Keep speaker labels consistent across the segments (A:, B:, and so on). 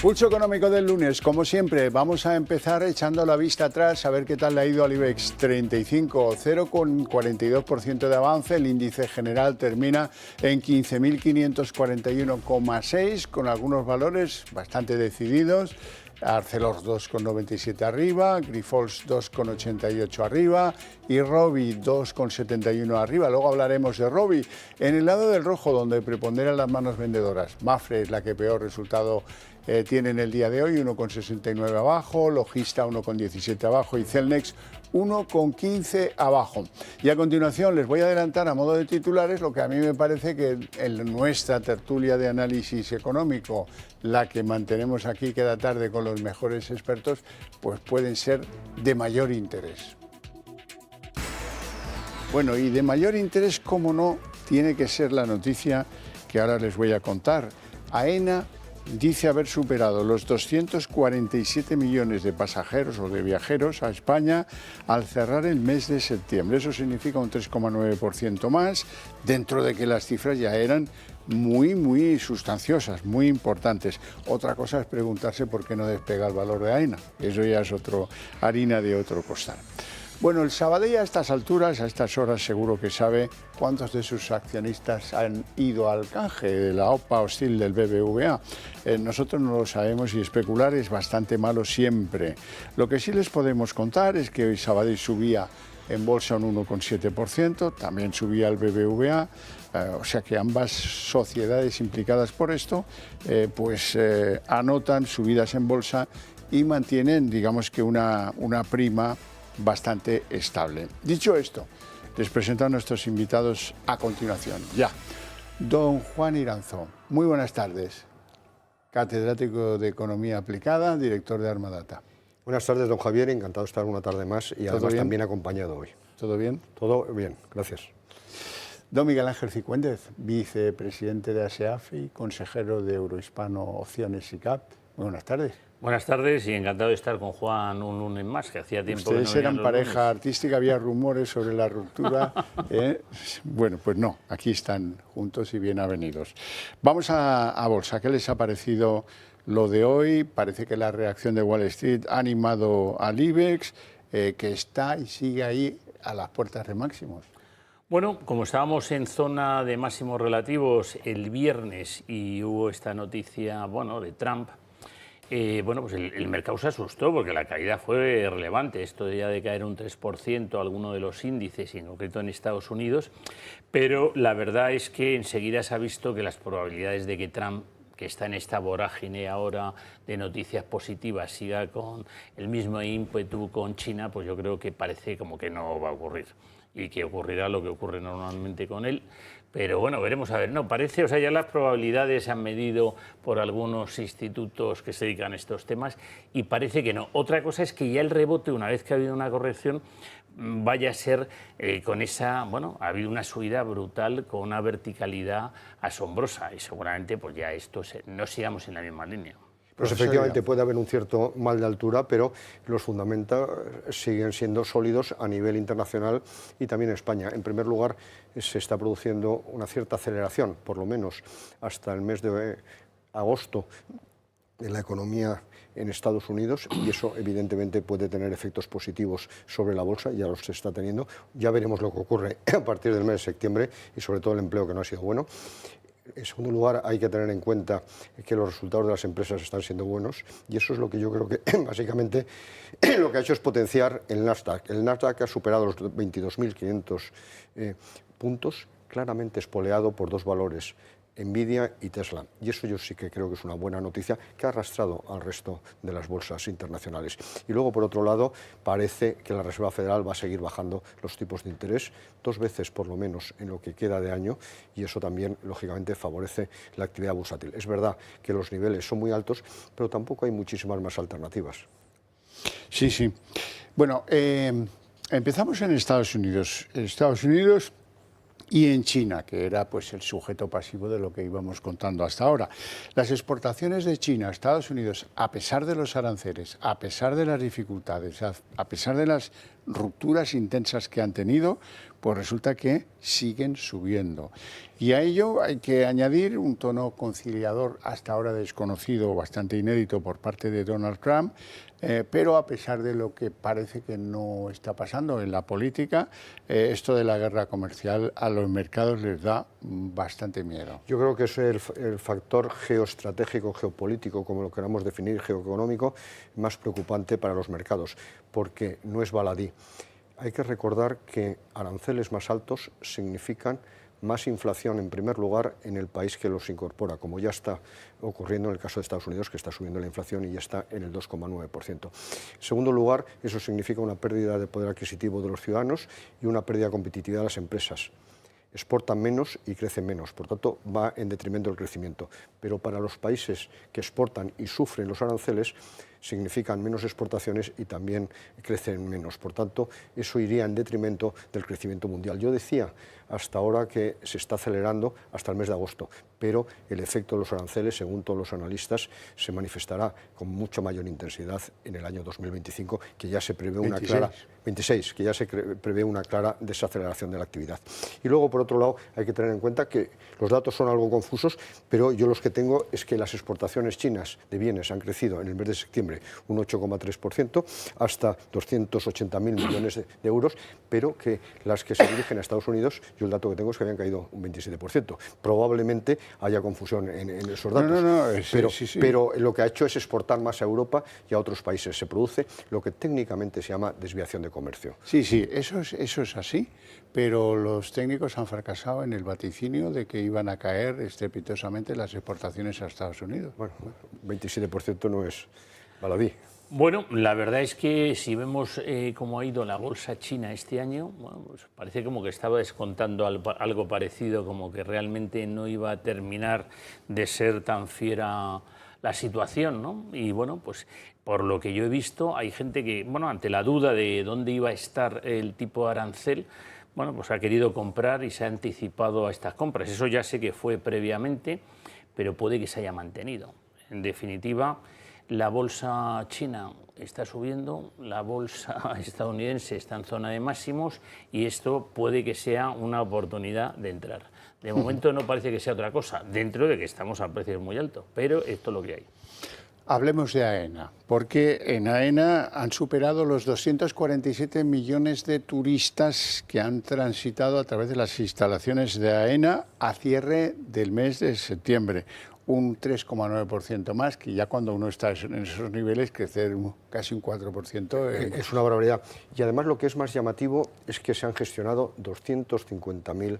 A: Pulso económico del lunes, como siempre, vamos a empezar echando la vista atrás a ver qué tal le ha ido al IBEX 35, 0,42% de avance, el índice general termina en 15.541,6 con algunos valores bastante decididos. Arcelor 2,97 arriba, Grifols 2,88 arriba y Robi 2,71 arriba. Luego hablaremos de Robi. En el lado del rojo, donde preponderan las manos vendedoras, Mapfre es la que peor resultado tiene en el día de hoy, 1,69 abajo, Logista 1,17 abajo y Celnex 1,15 abajo. Y a continuación les voy a adelantar a modo de titulares lo que a mí me parece que en nuestra tertulia de análisis económico, la que mantenemos aquí cada tarde con los mejores expertos, pues pueden ser de mayor interés. Bueno, y de mayor interés, cómo no, tiene que ser la noticia que ahora les voy a contar. AENA dice haber superado los 247 millones de pasajeros o de viajeros a España al cerrar el mes de septiembre. Eso significa un 3,9% más, dentro de que las cifras ya eran muy sustanciosas, muy importantes. Otra cosa es preguntarse por qué no despega el valor de AENA. Eso ya es harina de otro costal. Bueno, el Sabadell a estas alturas, a estas horas, seguro que sabe cuántos de sus accionistas han ido al canje de la OPA hostil del BBVA. Nosotros no lo sabemos y especular es bastante malo siempre. Lo que sí les podemos contar es que hoy Sabadell subía en bolsa un 1,7%, también subía el BBVA, o sea que ambas sociedades implicadas por esto, anotan subidas en bolsa y mantienen, digamos que una prima bastante estable. Dicho esto, les presento a nuestros invitados a continuación. Ya, don Juan Iranzo, muy buenas tardes, catedrático de Economía Aplicada, director de Armadata.
B: Buenas tardes, don Javier, encantado de estar una tarde más y además también acompañado hoy.
A: ¿Todo bien?
B: Todo bien, gracias.
A: Don Miguel Ángel Cigüéndez, vicepresidente de ASEAF y consejero de Eurohispano Opciones SICAP. Muy buenas tardes.
C: Buenas tardes y encantado de estar con Juan un lunes más, que hacía tiempo
A: Ustedes
C: que no
A: eran pareja artística, había rumores sobre la ruptura. Bueno, pues no, aquí están juntos y bien avenidos. Vamos a bolsa. ¿Qué les ha parecido lo de hoy? Parece que la reacción de Wall Street ha animado al IBEX, que está y sigue ahí a las puertas de máximos.
C: Bueno, como estábamos en zona de máximos relativos el viernes y hubo esta noticia, de Trump, pues el mercado se asustó porque la caída fue relevante, esto ya de caer un 3% alguno de los índices, y en concreto en Estados Unidos, pero la verdad es que enseguida se ha visto que las probabilidades de que Trump, que está en esta vorágine ahora de noticias positivas, siga con el mismo ímpetu con China, pues yo creo que parece como que no va a ocurrir y que ocurrirá lo que ocurre normalmente con él. Pero bueno, veremos a ver. No, parece, ya las probabilidades se han medido por algunos institutos que se dedican a estos temas y parece que no. Otra cosa es que ya el rebote, una vez que ha habido una corrección, vaya a ser con esa, ha habido una subida brutal con una verticalidad asombrosa y seguramente pues ya no sigamos en la misma línea.
B: Pues efectivamente puede haber un cierto mal de altura, pero los fundamentos siguen siendo sólidos a nivel internacional y también en España. En primer lugar, se está produciendo una cierta aceleración, por lo menos hasta el mes de agosto, en la economía en Estados Unidos, y eso evidentemente puede tener efectos positivos sobre la bolsa, ya los está teniendo. Ya veremos lo que ocurre a partir del mes de septiembre y sobre todo el empleo, que no ha sido bueno. En segundo lugar, hay que tener en cuenta que los resultados de las empresas están siendo buenos y eso es lo que yo creo que básicamente lo que ha hecho es potenciar el Nasdaq. El Nasdaq ha superado los 22.500 puntos, claramente espoleado por dos valores, Nvidia y Tesla. Y eso yo sí que creo que es una buena noticia que ha arrastrado al resto de las bolsas internacionales. Y luego, por otro lado, parece que la Reserva Federal va a seguir bajando los tipos de interés 2 veces por lo menos en lo que queda de año, y eso también, lógicamente, favorece la actividad bursátil. Es verdad que los niveles son muy altos, pero tampoco hay muchísimas más alternativas.
A: Sí. Bueno, empezamos en Estados Unidos. Estados Unidos y en China, que era pues el sujeto pasivo de lo que íbamos contando hasta ahora. Las exportaciones de China a Estados Unidos, a pesar de los aranceles, a pesar de las dificultades, a pesar de las rupturas intensas que han tenido, pues resulta que siguen subiendo. Y a ello hay que añadir un tono conciliador hasta ahora desconocido, bastante inédito por parte de Donald Trump, pero a pesar de lo que parece que no está pasando en la política, esto de la guerra comercial a los mercados les da bastante miedo.
B: Yo creo que es el factor geoestratégico, geopolítico, como lo queramos definir, geoeconómico, más preocupante para los mercados, porque no es baladí. Hay que recordar que aranceles más altos significan más inflación, en primer lugar, en el país que los incorpora, como ya está ocurriendo en el caso de Estados Unidos, que está subiendo la inflación y ya está en el 2,9%. En segundo lugar, eso significa una pérdida de poder adquisitivo de los ciudadanos y una pérdida de competitividad de las empresas. Exportan menos y crecen menos, por tanto va en detrimento del crecimiento. Pero para los países que exportan y sufren los aranceles, significan menos exportaciones y también crecen menos. Por tanto, eso iría en detrimento del crecimiento mundial. Yo decía hasta ahora que se está acelerando hasta el mes de agosto, pero el efecto de los aranceles, según todos los analistas, se manifestará con mucha mayor intensidad en el año 2025, que ya se prevé una clara... 26, que ya se prevé una clara desaceleración de la actividad. Y luego, por otro lado, hay que tener en cuenta que los datos son algo confusos, pero yo los que tengo es que las exportaciones chinas de bienes han crecido en el mes de septiembre un 8,3% hasta 280.000 millones de euros, pero que las que se dirigen a Estados Unidos, yo el dato que tengo es que habían caído un 27%. Probablemente haya confusión en esos datos, pero lo que ha hecho es exportar más a Europa y a otros países. Se produce lo que técnicamente se llama desviación de comercio.
A: Sí, eso es así, pero los técnicos han fracasado en el vaticinio de que iban a caer estrepitosamente las exportaciones a Estados Unidos.
B: Bueno, 27% no es baladí.
C: Bueno, la verdad es que si vemos cómo ha ido la bolsa china este año, bueno, pues parece como que estaba descontando algo parecido, como que realmente no iba a terminar de ser tan fiera la situación, ¿no? Y bueno, pues por lo que yo he visto, hay gente que, bueno, ante la duda de dónde iba a estar el tipo de arancel, bueno, pues ha querido comprar y se ha anticipado a estas compras. Eso ya sé que fue previamente, pero puede que se haya mantenido. En definitiva, la bolsa china está subiendo, la bolsa estadounidense está en zona de máximos y esto puede que sea una oportunidad de entrar. De momento no parece que sea otra cosa, dentro de que estamos a precios muy altos, pero esto es lo que hay.
A: Hablemos de AENA, porque en AENA han superado los 247 millones de turistas que han transitado a través de las instalaciones de AENA a cierre del mes de septiembre. Un 3,9% más, que ya cuando uno está en esos niveles, crecer casi un 4%.
B: Es una barbaridad. Y además lo que es más llamativo es que se han gestionado 250.000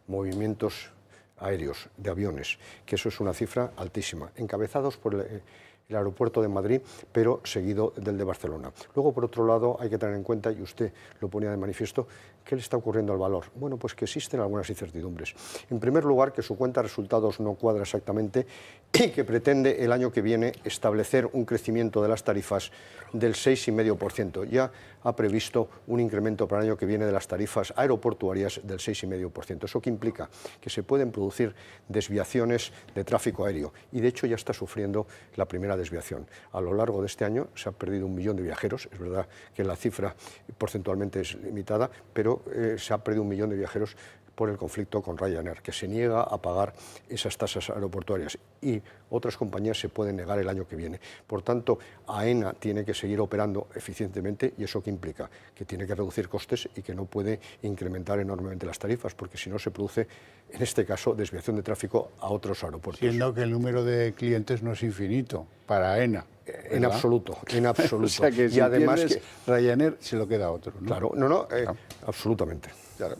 B: movimientos aéreos de aviones, que eso es una cifra altísima, encabezados por el aeropuerto de Madrid, pero seguido del de Barcelona. Luego, por otro lado, hay que tener en cuenta, y usted lo ponía de manifiesto, ¿qué le está ocurriendo al valor? Bueno, pues que existen algunas incertidumbres. En primer lugar, que su cuenta de resultados no cuadra exactamente y que pretende el año que viene establecer un crecimiento de las tarifas del 6,5%. Ya ha previsto un incremento para el año que viene de las tarifas aeroportuarias del 6,5%. ¿Eso qué implica? Que se pueden producir desviaciones de tráfico aéreo y, de hecho, ya está sufriendo la primera desviación. A lo largo de este año se ha perdido 1 millón de viajeros. Es verdad que la cifra porcentualmente es limitada, pero se ha perdido 1 millón de viajeros por el conflicto con Ryanair, que se niega a pagar esas tasas aeroportuarias y otras compañías se pueden negar el año que viene. Por tanto, AENA tiene que seguir operando eficientemente y eso qué implica, que tiene que reducir costes y que no puede incrementar enormemente las tarifas, porque si no se produce, en este caso, desviación de tráfico a otros aeropuertos.
A: Siendo que el número de clientes no es infinito para AENA.
B: En absoluto, en absoluto.
A: O sea que si
B: y además
A: que Ryanair se lo queda a otro, ¿no?
B: Claro, absolutamente.
A: Claro.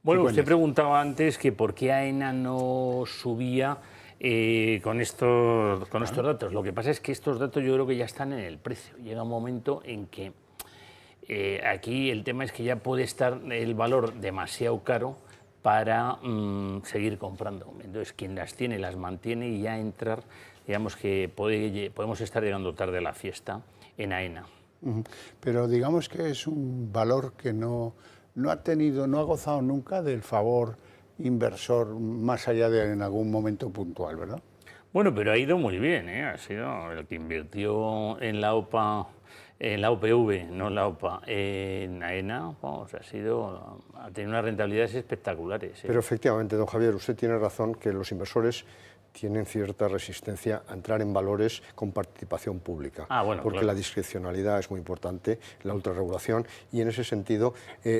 C: Bueno, usted preguntaba antes que por qué AENA no subía con estos datos. Lo que pasa es que estos datos yo creo que ya están en el precio. Llega un momento en que aquí el tema es que ya puede estar el valor demasiado caro para seguir comprando. Entonces, quien las tiene, las mantiene y ya entrar, digamos que podemos estar llegando tarde a la fiesta en AENA.
A: Pero digamos que es un valor que no ha gozado nunca del favor inversor más allá de en algún momento puntual, ¿verdad?
C: Bueno, pero ha ido muy bien, ¿eh? Ha sido el que invirtió en la OPA En la UPV, no en la OPA. En AENA, vamos, ha tenido unas rentabilidades espectaculares.
B: Pero efectivamente, don Javier, usted tiene razón que los inversores tienen cierta resistencia a entrar en valores con participación pública,
C: Bueno,
B: porque
C: claro,
B: la discrecionalidad es muy importante, la ultrarregulación, y en ese sentido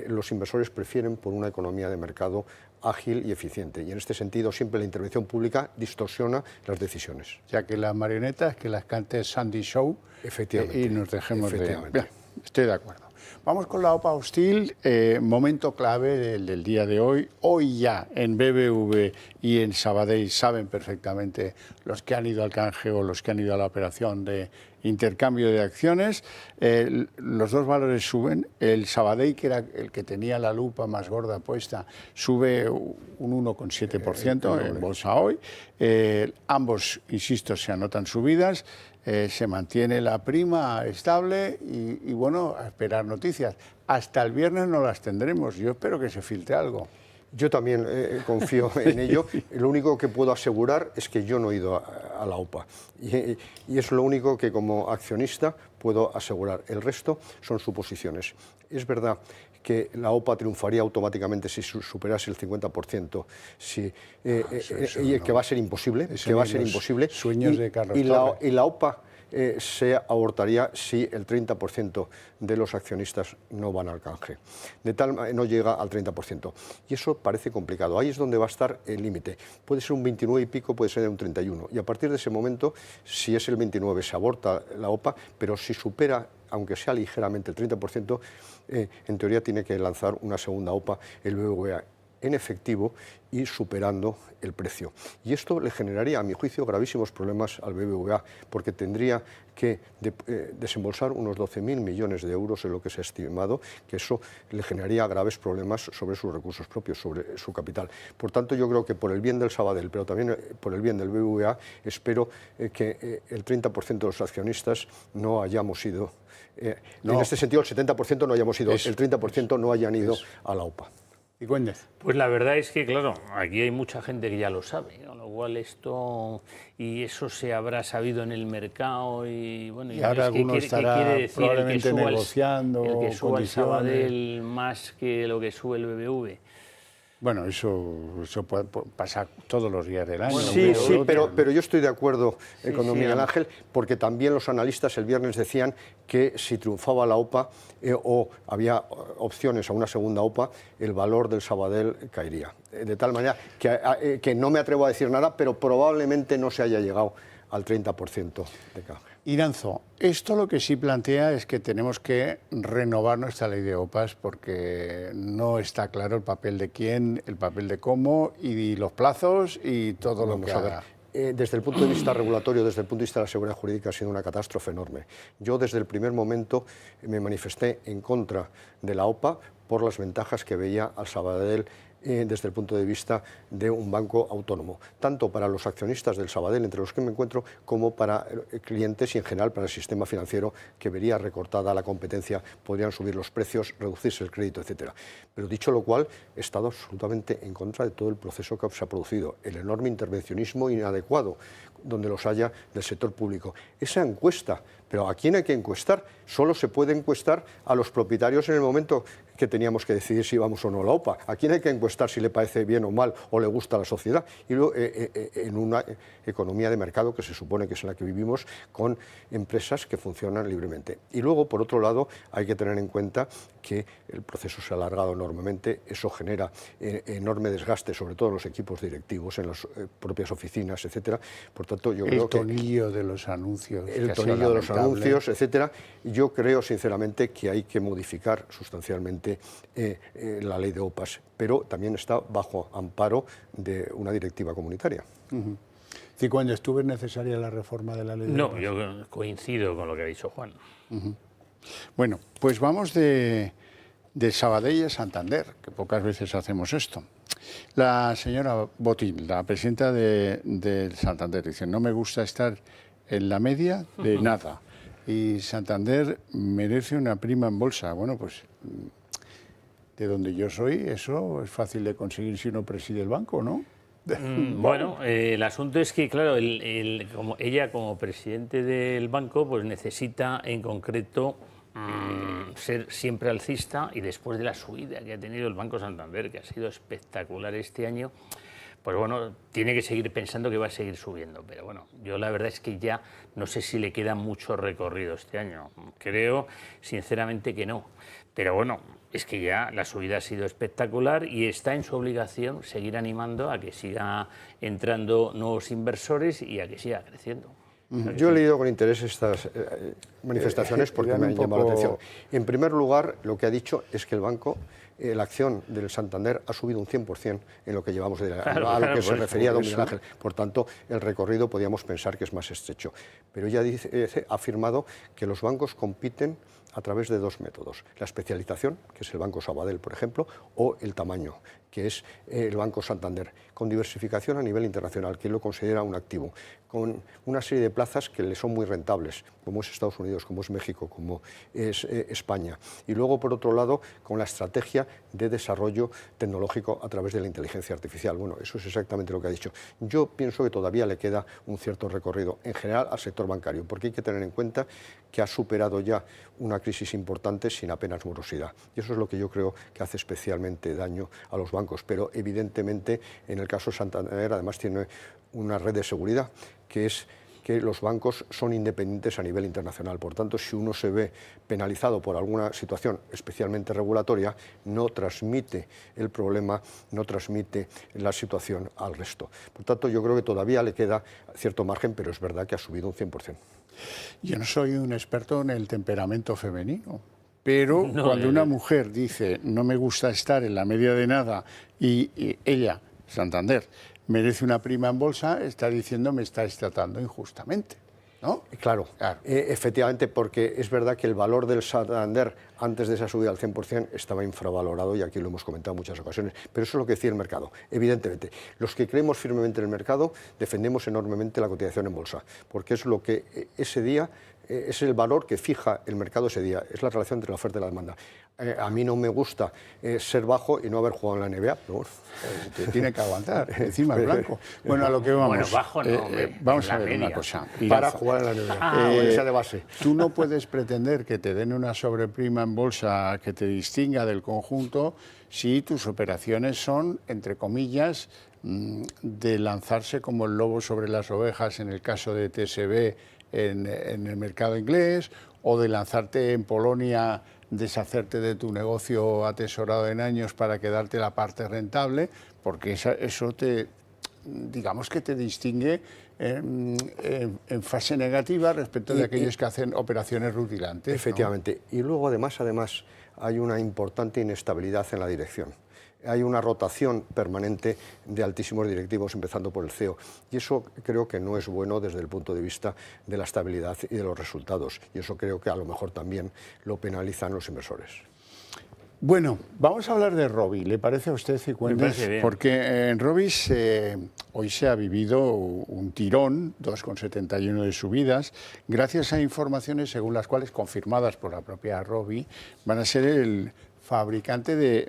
B: los inversores prefieren por una economía de mercado ágil y eficiente, y en este sentido siempre la intervención pública distorsiona las decisiones.
A: Ya que las marionetas, que las cante Sandy Show,
B: Efectivamente.
A: Y nos dejemos
B: Efectivamente.
A: de... Bien, estoy de acuerdo. Vamos con la OPA hostil, momento clave del día de hoy. Hoy ya en BBV y en Sabadell saben perfectamente los que han ido al canje o los que han ido a la operación de intercambio de acciones. Los dos valores suben. El Sabadell, que era el que tenía la lupa más gorda puesta, sube un 1,7% en bolsa hoy. Ambos, insisto, se anotan subidas. Se mantiene la prima estable y bueno, a esperar noticias. Hasta el viernes no las tendremos. Yo espero que se filtre algo.
B: Yo también confío en ello. Lo único que puedo asegurar es que yo no he ido a la OPA. Y es lo único que como accionista puedo asegurar. El resto son suposiciones. Es verdad que la OPA triunfaría automáticamente si superase el 50%, y que va a ser imposible,
A: Sueños de Carlos
B: y la OPA se abortaría si el 30% de los accionistas no van al canje. No llega al 30%. Y eso parece complicado. Ahí es donde va a estar el límite. Puede ser un 29 y pico, puede ser un 31. Y a partir de ese momento, si es el 29, se aborta la OPA, pero si supera, aunque sea ligeramente, el 30%, en teoría tiene que lanzar una segunda OPA el BBVA en efectivo y superando el precio. Y esto le generaría, a mi juicio, gravísimos problemas al BBVA, porque tendría que desembolsar unos 12.000 millones de euros en lo que se ha estimado, que eso le generaría graves problemas sobre sus recursos propios, sobre su capital. Por tanto, yo creo que por el bien del Sabadell, pero también por el bien del BBVA, espero que el 30% de los accionistas no hayamos ido, en este sentido el 70% no hayamos ido, el 30% no hayan ido a la OPA.
C: Pues la verdad es que, claro, aquí hay mucha gente que ya lo sabe, con lo cual y eso se habrá sabido en el mercado y bueno,
A: y ahora alguno estará
C: quiere decir
A: probablemente negociando
C: el que suba el
A: condiciones.
C: Sabadell más que lo que sube el BBV.
A: Bueno, eso puede pasar todos los días del año.
B: Sí, pero yo estoy de acuerdo con don Miguel Ángel, porque también los analistas el viernes decían que si triunfaba la OPA o había opciones a una segunda OPA, el valor del Sabadell caería. De tal manera que no me atrevo a decir nada, pero probablemente no se haya llegado al 30% de canje.
A: Iranzo, esto lo que sí plantea es que tenemos que renovar nuestra ley de OPAs porque no está claro el papel de quién, el papel de cómo y los plazos y todo lo que haga.
B: Desde el punto de vista regulatorio, desde el punto de vista de la seguridad jurídica, ha sido una catástrofe enorme. Yo desde el primer momento me manifesté en contra de la OPA por las ventajas que veía al Sabadell desde el punto de vista de un banco autónomo, tanto para los accionistas del Sabadell, entre los que me encuentro, como para clientes y en general para el sistema financiero, que vería recortada la competencia, podrían subir los precios, reducirse el crédito, etcétera. Pero dicho lo cual, he estado absolutamente en contra de todo el proceso que se ha producido, el enorme intervencionismo inadecuado, donde los haya del sector público. Esa encuesta, pero ¿a quién hay que encuestar? Solo se puede encuestar a los propietarios en el momento que teníamos que decidir si íbamos o no a la OPA. ¿A quién hay que encuestar si le parece bien o mal o le gusta a la sociedad? Y luego, en una economía de mercado que se supone que es en la que vivimos, con empresas que funcionan libremente. Y luego, por otro lado, hay que tener en cuenta que el proceso se ha alargado enormemente, eso genera enorme desgaste, sobre todo en los equipos directivos, en las propias oficinas, etcétera. Por tanto, yo creo que
A: el tonillo de los anuncios,
B: etcétera. Yo creo sinceramente que hay que modificar sustancialmente la ley de OPAs, pero también está bajo amparo de una directiva comunitaria.
A: Cicuáñez, ¿tú ves necesaria la reforma de la ley de OPAs?
C: No, yo coincido con lo que ha dicho Juan.
A: Bueno, pues vamos de Sabadell a Santander, que pocas veces hacemos esto. La señora Botín, la presidenta de Santander, dice: no me gusta estar en la media de nada. Y Santander merece una prima en bolsa. Bueno, pues de donde yo soy, eso es fácil de conseguir si uno preside el banco, ¿no?
C: Bueno, el asunto es que, claro, como ella como presidente del banco, pues necesita en concreto ser siempre alcista, y después de la subida que ha tenido el Banco Santander, que ha sido espectacular este año, pues bueno, tiene que seguir pensando que va a seguir subiendo. Pero bueno, yo la verdad es que ya no sé si le queda mucho recorrido este año. Creo sinceramente que no. Pero bueno, es que ya la subida ha sido espectacular y está en su obligación seguir animando a que siga entrando nuevos inversores y a que siga creciendo.
B: Yo he leído con interés estas manifestaciones porque me han llamado la atención. En primer lugar, lo que ha dicho es que el banco, la acción del Santander ha subido un 100% en lo que llevamos de a lo que se refería don Miguel Ángel. Por tanto, el recorrido podríamos pensar que es más estrecho. Pero ya ha afirmado que los bancos compiten a través de dos métodos: la especialización, que es el Banco Sabadell, por ejemplo, o el tamaño, que es el Banco Santander, con diversificación a nivel internacional, que él lo considera un activo, con una serie de plazas que le son muy rentables, como es Estados Unidos, como es México, como es España. Y luego, por otro lado, con la estrategia de desarrollo tecnológico a través de la inteligencia artificial. Bueno, eso es exactamente lo que ha dicho. Yo pienso que todavía le queda un cierto recorrido, en general, al sector bancario, porque hay que tener en cuenta que ha superado ya una crisis importante sin apenas morosidad. Y eso es lo que yo creo que hace especialmente daño a los bancos. Pero evidentemente, en el caso de Santander, además tiene una red de seguridad, que es que los bancos son independientes a nivel internacional. Por tanto, si uno se ve penalizado por alguna situación especialmente regulatoria, no transmite el problema, no transmite la situación al resto. Por tanto, yo creo que todavía le queda cierto margen, pero es verdad que ha subido un 100%.
A: Yo no soy un experto en el temperamento femenino, pero cuando una mujer dice no me gusta estar en la media de nada y ella, Santander, merece una prima en bolsa, está diciendo me estáis tratando injustamente, ¿no?
B: Claro. Efectivamente, porque es verdad que el valor del Santander antes de esa subida al 100% estaba infravalorado, y aquí lo hemos comentado en muchas ocasiones, pero eso es lo que decía el mercado. Evidentemente, los que creemos firmemente en el mercado defendemos enormemente la cotización en bolsa, porque es lo que ese día es el valor que fija el mercado ese día, es la relación entre la oferta y la demanda. A mí no me gusta ser bajo y no haber jugado en la NBA, pero bueno.
A: Te tiene que aguantar, encima es blanco. Bueno, a lo que vamos.
C: Bueno, bajo no,
A: vamos a ver una cosa.
B: Para jugar en la NBA, esa de base.
A: Tú no puedes pretender que te den una sobreprima en bolsa que te distinga del conjunto si tus operaciones son, entre comillas, de lanzarse como el lobo sobre las ovejas en el caso de TSB en el mercado inglés, o de lanzarte en Polonia, deshacerte de tu negocio atesorado en años para quedarte la parte rentable, porque eso te, digamos que te distingue en fase negativa respecto de aquellos que hacen operaciones rutilantes.
B: Efectivamente. ¿No? Y luego además hay una importante inestabilidad en la dirección. Hay una rotación permanente de altísimos directivos, empezando por el CEO. Y eso creo que no es bueno desde el punto de vista de la estabilidad y de los resultados. Y eso creo que a lo mejor también lo penalizan los inversores.
A: Bueno, vamos a hablar de Robi. ¿Le parece a usted, Cifuentes? Porque en Robi hoy se ha vivido un tirón, 2,71 de subidas, gracias a informaciones según las cuales, confirmadas por la propia Robi, van a ser el fabricante de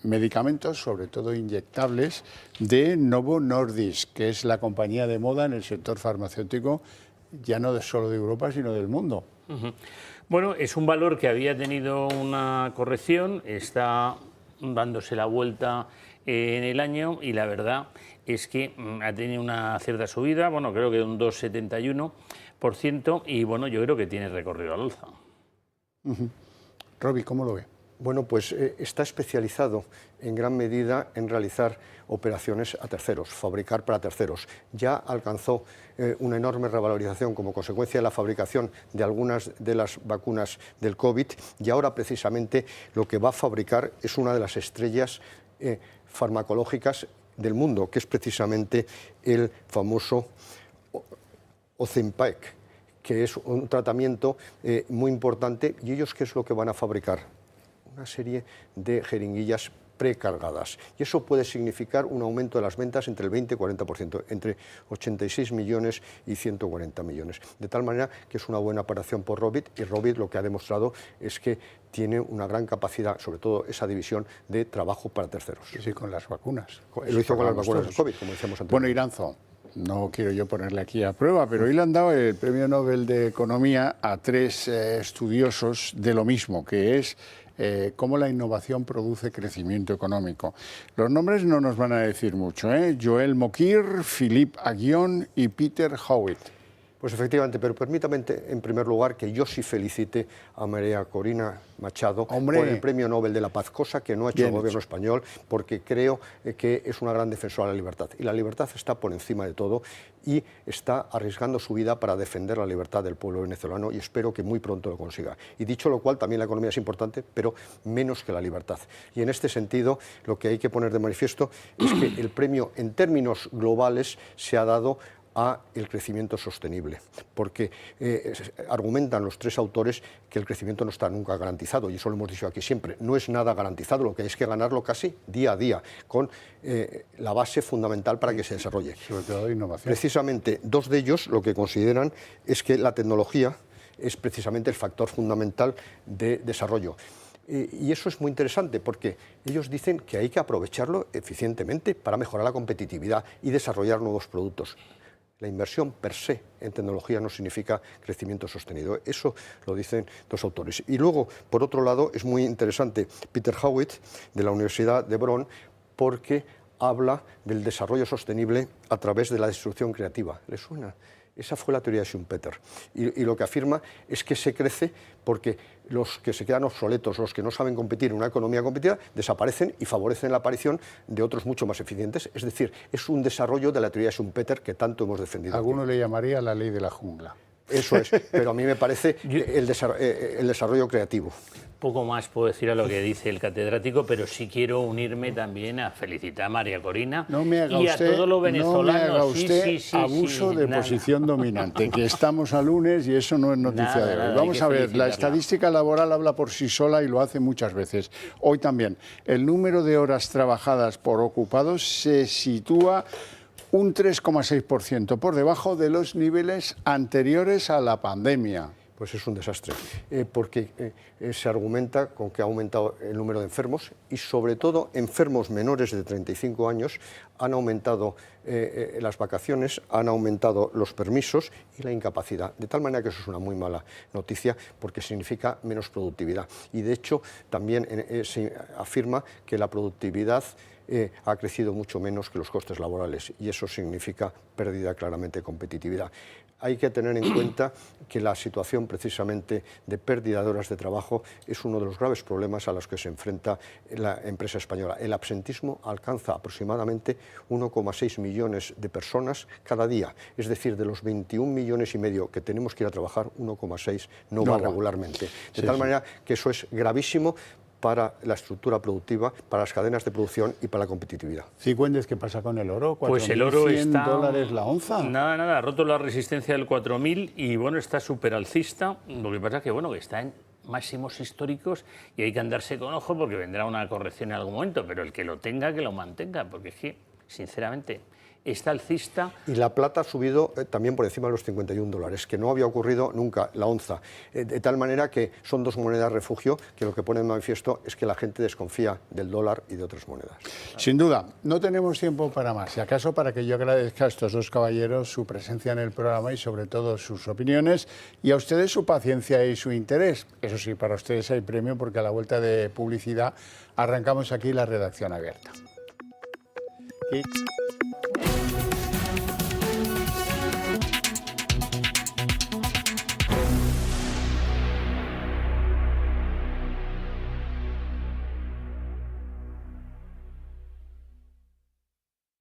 A: medicamentos, sobre todo inyectables, de Novo Nordisk, que es la compañía de moda en el sector farmacéutico, ya no solo de Europa, sino del mundo.
C: Bueno, es un valor que había tenido una corrección, está dándose la vuelta en el año, y la verdad es que ha tenido una cierta subida, bueno, creo que un 2,71%, y bueno, yo creo que tiene recorrido al alza.
A: Robi, ¿cómo lo ve?
B: Bueno, pues está especializado en gran medida en realizar operaciones a terceros, fabricar para terceros. Ya alcanzó una enorme revalorización como consecuencia de la fabricación de algunas de las vacunas del COVID, y ahora precisamente lo que va a fabricar es una de las estrellas farmacológicas del mundo, que es precisamente el famoso Ozempic, que es un tratamiento muy importante. ¿Y ellos qué es lo que van a fabricar? Una serie de jeringuillas precargadas. Y eso puede significar un aumento de las ventas entre el 20 y 40%, entre 86 millones y 140 millones. De tal manera que es una buena operación por Robit, y Robit lo que ha demostrado es que tiene una gran capacidad, sobre todo esa división de trabajo para terceros.
A: Sí, con las vacunas.
B: Lo hizo con las vacunas del COVID, como decíamos antes.
A: Bueno, Iranzo, no quiero yo ponerle aquí a prueba, pero hoy le han dado el Premio Nobel de Economía a 3 estudiosos de lo mismo, que es cómo la innovación produce crecimiento económico. Los nombres no nos van a decir mucho, ¿eh? Joel Mokyr, Philippe Aghion y Peter Howitt.
B: Pues efectivamente, pero permítame en primer lugar que yo sí felicite a María Corina Machado por el Premio Nobel de la Paz, cosa que no ha hecho el gobierno español, porque creo que es una gran defensora de la libertad. Y la libertad está por encima de todo y está arriesgando su vida para defender la libertad del pueblo venezolano y espero que muy pronto lo consiga. Y dicho lo cual, también la economía es importante, pero menos que la libertad. Y en este sentido, lo que hay que poner de manifiesto es que el premio en términos globales se ha dado a el crecimiento sostenible, porque argumentan los 3 autores que el crecimiento no está nunca garantizado, y eso lo hemos dicho aquí siempre, no es nada garantizado, lo que hay es que ganarlo casi día a día, con la base fundamental para que se desarrolle.
A: Sobre todo innovación.
B: Precisamente 2 de ellos lo que consideran es que la tecnología es precisamente el factor fundamental de desarrollo. Y eso es muy interesante porque ellos dicen que hay que aprovecharlo eficientemente para mejorar la competitividad y desarrollar nuevos productos. La inversión per se en tecnología no significa crecimiento sostenido. Eso lo dicen 2 autores. Y luego, por otro lado, es muy interesante Peter Howitt, de la Universidad de Bonn, porque habla del desarrollo sostenible a través de la destrucción creativa. ¿Le suena? Esa fue la teoría de Schumpeter. Y lo que afirma es que se crece porque los que se quedan obsoletos, los que no saben competir en una economía competitiva, desaparecen y favorecen la aparición de otros mucho más eficientes. Es decir, es un desarrollo de la teoría de Schumpeter que tanto hemos defendido.
A: Alguno le llamaría la ley de la jungla.
B: Eso es, pero a mí me parece el desarrollo creativo.
C: Poco más puedo decir a lo que dice el catedrático, pero sí quiero unirme también a felicitar a María Corina y a todos los venezolanos.
A: No me haga usted abuso de posición dominante, que estamos a lunes y eso no es noticia de hoy. Vamos a ver, la estadística laboral habla por sí sola y lo hace muchas veces. Hoy también, el número de horas trabajadas por ocupados se sitúa un 3,6% por debajo de los niveles anteriores a la pandemia.
B: Pues es un desastre, porque se argumenta con que ha aumentado el número de enfermos y sobre todo enfermos menores de 35 años, han aumentado las vacaciones, han aumentado los permisos y la incapacidad, de tal manera que eso es una muy mala noticia porque significa menos productividad. Y de hecho también se afirma que la productividad ha crecido mucho menos que los costes laborales y eso significa pérdida claramente de competitividad. Hay que tener en cuenta que la situación precisamente de pérdida de horas de trabajo es uno de los graves problemas a los que se enfrenta la empresa española. El absentismo alcanza aproximadamente 1,6 millones de personas cada día, es decir, de los 21 millones y medio que tenemos que ir a trabajar, 1,6 no va regularmente. De tal manera que eso es gravísimo para la estructura productiva, para las cadenas de producción y para la competitividad.
A: Cifuentes, ¿qué pasa con el oro?
C: Pues el oro está
A: $4.100 la onza.
C: Nada, ha roto la resistencia del 4.000 y bueno, está súper alcista. Lo que pasa es que bueno, que está en máximos históricos y hay que andarse con ojo porque vendrá una corrección en algún momento, pero el que lo tenga, que lo mantenga, porque es que, sinceramente, está alcista.
B: Y la plata ha subido también por encima de los $51, que no había ocurrido nunca, la onza. De tal manera que son 2 monedas refugio que lo que pone en manifiesto es que la gente desconfía del dólar y de otras monedas.
A: Sin duda, no tenemos tiempo para más. Si acaso para que yo agradezca a estos 2 caballeros su presencia en el programa y sobre todo sus opiniones y a ustedes su paciencia y su interés. Eso sí, para ustedes hay premio porque a la vuelta de publicidad arrancamos aquí la redacción abierta. Y...